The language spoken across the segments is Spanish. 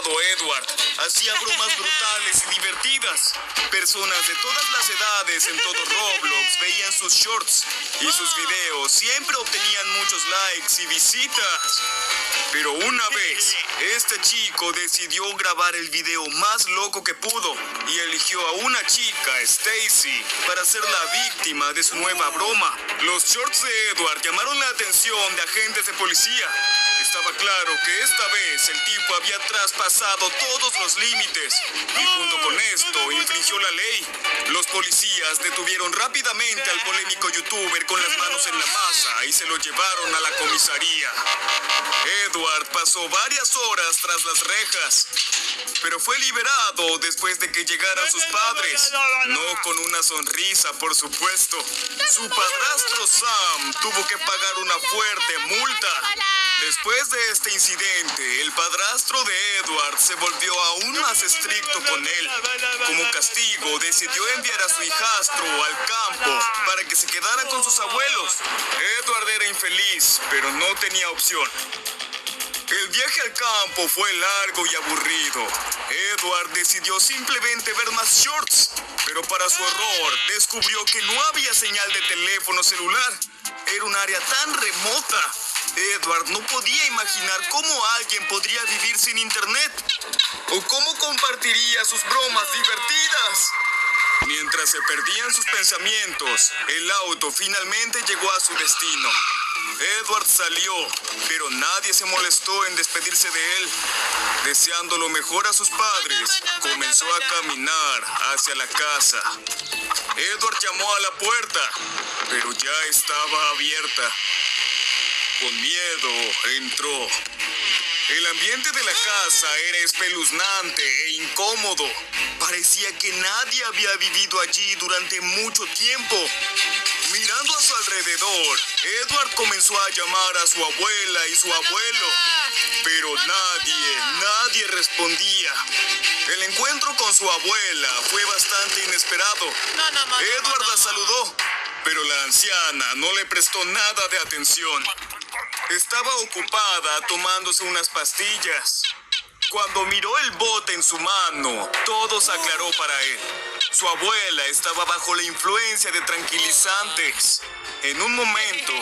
llamado Edward. Hacía bromas brutales y divertidas. Personas de todas las edades en todo Roblox veían sus shorts y sus videos siempre obtenían muchos likes y visitas. Pero una vez, este chico decidió grabar el video más loco que pudo y eligió a una chica, Stacy, para ser la víctima de su nueva broma. Los shorts de Edward llamaron la atención de agentes de policía. Estaba claro que esta vez el tipo había traspasado todos los límites y junto con esto infringió la ley. Los policías detuvieron rápidamente al polémico youtuber con las manos en la masa y se lo llevaron a la comisaría. Edward pasó varias horas tras las rejas, pero fue liberado después de que llegaran sus padres. No con una sonrisa, por supuesto. Su padrastro Sam tuvo que pagar una fuerte multa. Después de este incidente, el padrastro de Edward se volvió aún más estricto con él. Como castigo, decidió enviar a su hijastro al campo para que se quedara con sus abuelos. Edward era infeliz, pero no tenía opción. El viaje al campo fue largo y aburrido. Edward decidió simplemente ver más shorts, pero para su horror descubrió que no había señal de teléfono celular. Era un área tan remota. Edward no podía imaginar cómo alguien podría vivir sin internet o cómo compartiría sus bromas divertidas. Mientras se perdían sus pensamientos, el auto finalmente llegó a su destino. Edward salió, pero nadie se molestó en despedirse de él. Deseando lo mejor a sus padres, comenzó a caminar hacia la casa. Edward llamó a la puerta, pero ya estaba abierta. Con miedo entró. El ambiente de la casa era espeluznante e incómodo. Parecía que nadie había vivido allí durante mucho tiempo. Mirando a su alrededor, Edward comenzó a llamar a su abuela y su abuelo, pero nadie respondía. El encuentro con su abuela fue bastante inesperado. Edward la saludó, pero la anciana no le prestó nada de atención. Estaba ocupada tomándose unas pastillas. Cuando miró el bote en su mano, todo se aclaró para él. Su abuela estaba bajo la influencia de tranquilizantes. En un momento,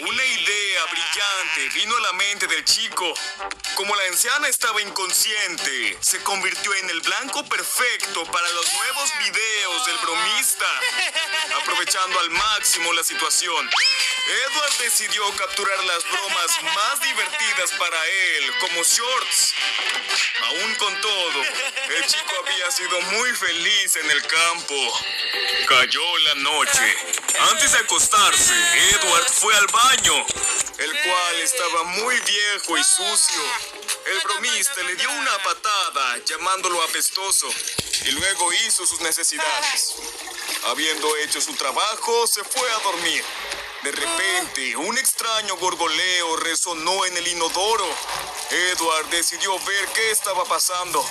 una idea brillante vino a la mente del chico. Como la anciana estaba inconsciente, se convirtió en el blanco perfecto para los nuevos videos del bromista. Aprovechando al máximo la situación, Edward decidió capturar las bromas más divertidas para él, como shorts. Aún con todo, el chico había sido muy feliz en el campo. Cayó la noche. Antes de acostarse, Edward fue al baño, el cual estaba muy viejo y sucio. El bromista le dio una patada, llamándolo apestoso, y luego hizo sus necesidades. Habiendo hecho su trabajo, se fue a dormir. De repente, un extraño gorgoleo resonó en el inodoro. Edward decidió ver qué estaba pasando.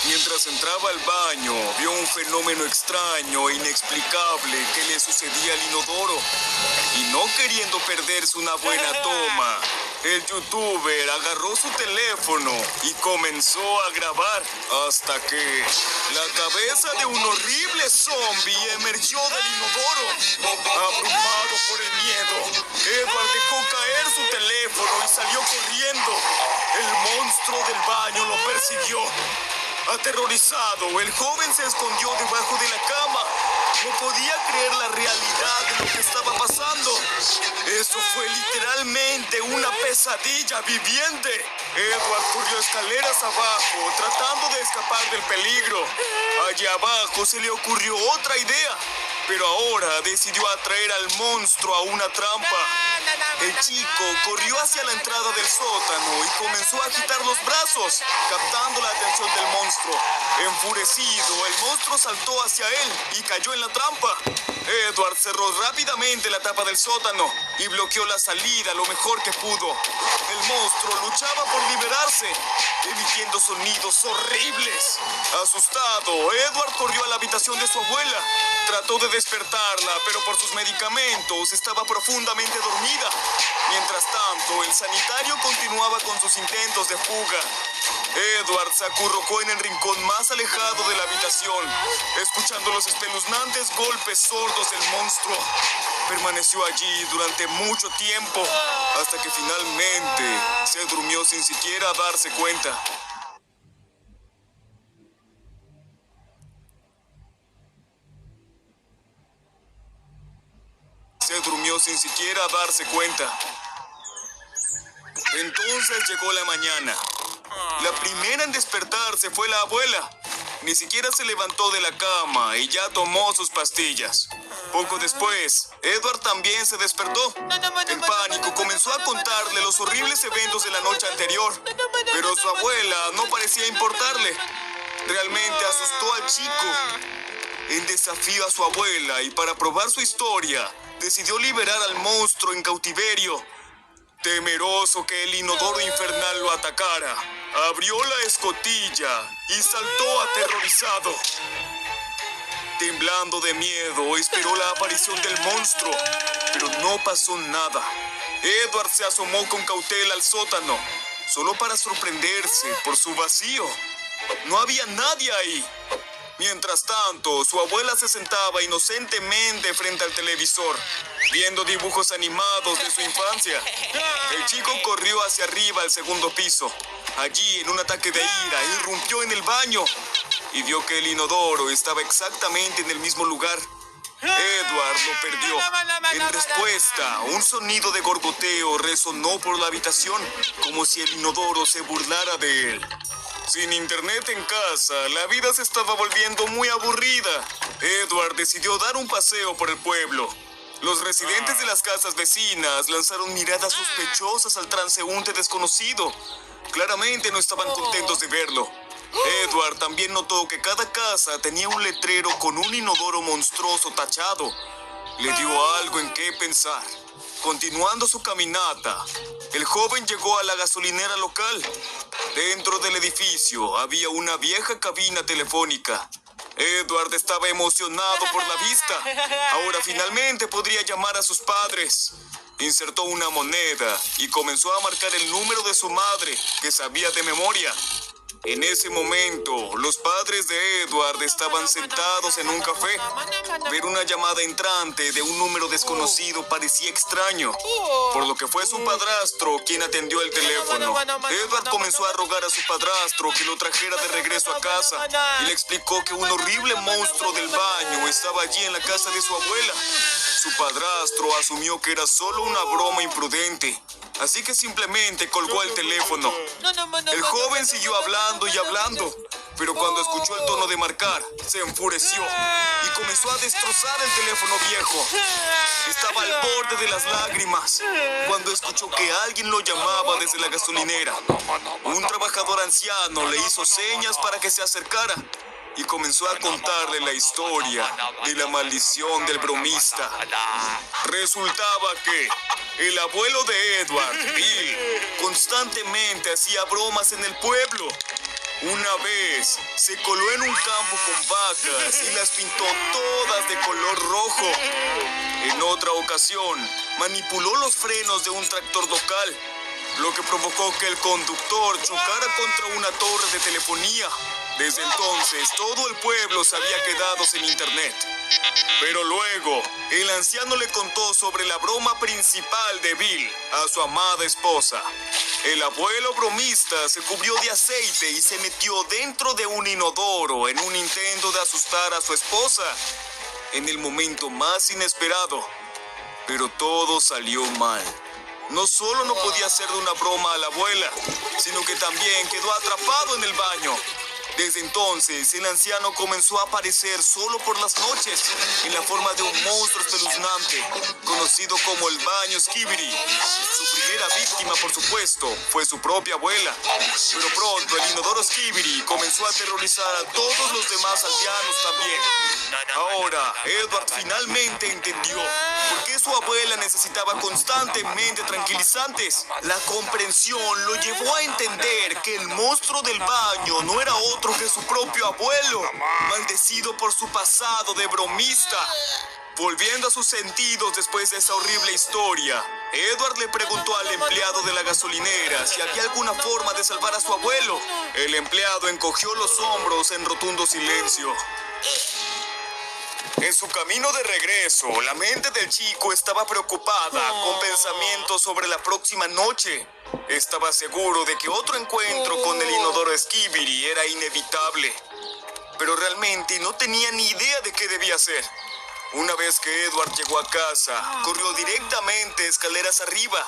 Mientras entraba al baño, vio un fenómeno extraño e inexplicable que le sucedía al inodoro. Y no queriendo perderse una buena toma, el youtuber agarró su teléfono y comenzó a grabar hasta que la cabeza de un horrible zombie emergió del inodoro. Abrumado por el miedo, Edward dejó caer su teléfono y salió corriendo. El monstruo del baño lo persiguió. Aterrorizado, el joven se escondió debajo de la cama. No podía creer la realidad de lo que estaba pasando. Eso fue literalmente una pesadilla viviente. Edward corrió escaleras abajo, tratando de escapar del peligro. Allá abajo se le ocurrió otra idea, pero ahora decidió atraer al monstruo a una trampa. El chico corrió hacia la entrada del sótano y comenzó a agitar los brazos, captando la atención del monstruo. Enfurecido, el monstruo saltó hacia él y cayó en la trampa. Edward cerró rápidamente la tapa del sótano y bloqueó la salida lo mejor que pudo. El monstruo luchaba por liberarse, emitiendo sonidos horribles. Asustado, Edward corrió a la habitación de su abuela. Trató de despertarla, pero por sus medicamentos estaba profundamente dormida. Mientras tanto, el sanitario continuaba con sus intentos de fuga. Edward se acurrucó en el rincón más alejado de la habitación, escuchando los espeluznantes golpes sordos del monstruo. Permaneció allí durante mucho tiempo, hasta que finalmente se durmió sin siquiera darse cuenta. Se durmió sin siquiera darse cuenta. Entonces llegó la mañana. La primera en despertarse fue la abuela. Ni siquiera se levantó de la cama y ya tomó sus pastillas. Poco después, Edward también se despertó. En pánico comenzó a contarle los horribles eventos de la noche anterior, pero su abuela no parecía importarle. Realmente asustó al chico. En desafío a su abuela y para probar su historia, decidió liberar al monstruo en cautiverio. Temeroso que el inodoro infernal lo atacara, abrió la escotilla y saltó aterrorizado. Temblando de miedo, esperó la aparición del monstruo, pero no pasó nada. Edward se asomó con cautela al sótano, solo para sorprenderse por su vacío. No había nadie ahí. Mientras tanto, su abuela se sentaba inocentemente frente al televisor, viendo dibujos animados de su infancia. El chico corrió hacia arriba al segundo piso. Allí, en un ataque de ira, irrumpió en el baño y vio que el inodoro estaba exactamente en el mismo lugar. Edward lo perdió. En respuesta, un sonido de gorgoteo resonó por la habitación, como si el inodoro se burlara de él. Sin internet en casa, la vida se estaba volviendo muy aburrida. Edward decidió dar un paseo por el pueblo. Los residentes de las casas vecinas lanzaron miradas sospechosas al transeúnte desconocido. Claramente no estaban contentos de verlo. Edward también notó que cada casa tenía un letrero con un inodoro monstruoso tachado. Le dio algo en qué pensar. Continuando su caminata, el joven llegó a la gasolinera local. Dentro del edificio había una vieja cabina telefónica. Edward estaba emocionado por la vista. Ahora finalmente podría llamar a sus padres. Insertó una moneda y comenzó a marcar el número de su madre, que sabía de memoria. En ese momento, los padres de Edward estaban sentados en un café. Ver una llamada entrante de un número desconocido parecía extraño, por lo que fue su padrastro quien atendió el teléfono. Edward comenzó a rogar a su padrastro que lo trajera de regreso a casa y le explicó que un horrible monstruo del baño estaba allí en la casa de su abuela. Su padrastro asumió que era solo una broma imprudente, así que simplemente colgó el teléfono. El joven siguió hablando y hablando, pero cuando escuchó el tono de marcar, se enfureció y comenzó a destrozar el teléfono viejo. Estaba al borde de las lágrimas cuando escuchó que alguien lo llamaba desde la gasolinera. Un trabajador anciano le hizo señas para que se acercara y comenzó a contarle la historia de la maldición del bromista. Resultaba que el abuelo de Edward, Bill, constantemente hacía bromas en el pueblo. Una vez se coló en un campo con vacas y las pintó todas de color rojo. En otra ocasión, manipuló los frenos de un tractor local, lo que provocó que el conductor chocara contra una torre de telefonía. Desde entonces, todo el pueblo se había quedado sin internet. Pero luego, el anciano le contó sobre la broma principal de Bill a su amada esposa. El abuelo bromista se cubrió de aceite y se metió dentro de un inodoro en un intento de asustar a su esposa en el momento más inesperado. Pero todo salió mal. No solo no podía hacerle una broma a la abuela, sino que también quedó atrapado en el baño. Desde entonces, el anciano comenzó a aparecer solo por las noches, en la forma de un monstruo espeluznante, conocido como el baño Skibidi. Su primera víctima, por supuesto, fue su propia abuela. Pero pronto el inodoro Skibidi comenzó a aterrorizar a todos los demás aldeanos también. Ahora, Edward finalmente entendió por qué su abuela necesitaba constantemente tranquilizantes. La comprensión lo llevó a entender que el monstruo del baño no era otro que su propio abuelo, maldecido por su pasado de bromista. Volviendo a sus sentidos después de esa horrible historia, Edward le preguntó al empleado de la gasolinera si había alguna forma de salvar a su abuelo. El empleado encogió los hombros en rotundo silencio. En su camino de regreso, la mente del chico estaba preocupada, con pensamientos sobre la próxima noche. Estaba seguro de que otro encuentro con el inodoro Skibidi era inevitable, pero realmente no tenía ni idea de qué debía hacer. Una vez que Edward llegó a casa, corrió directamente escaleras arriba.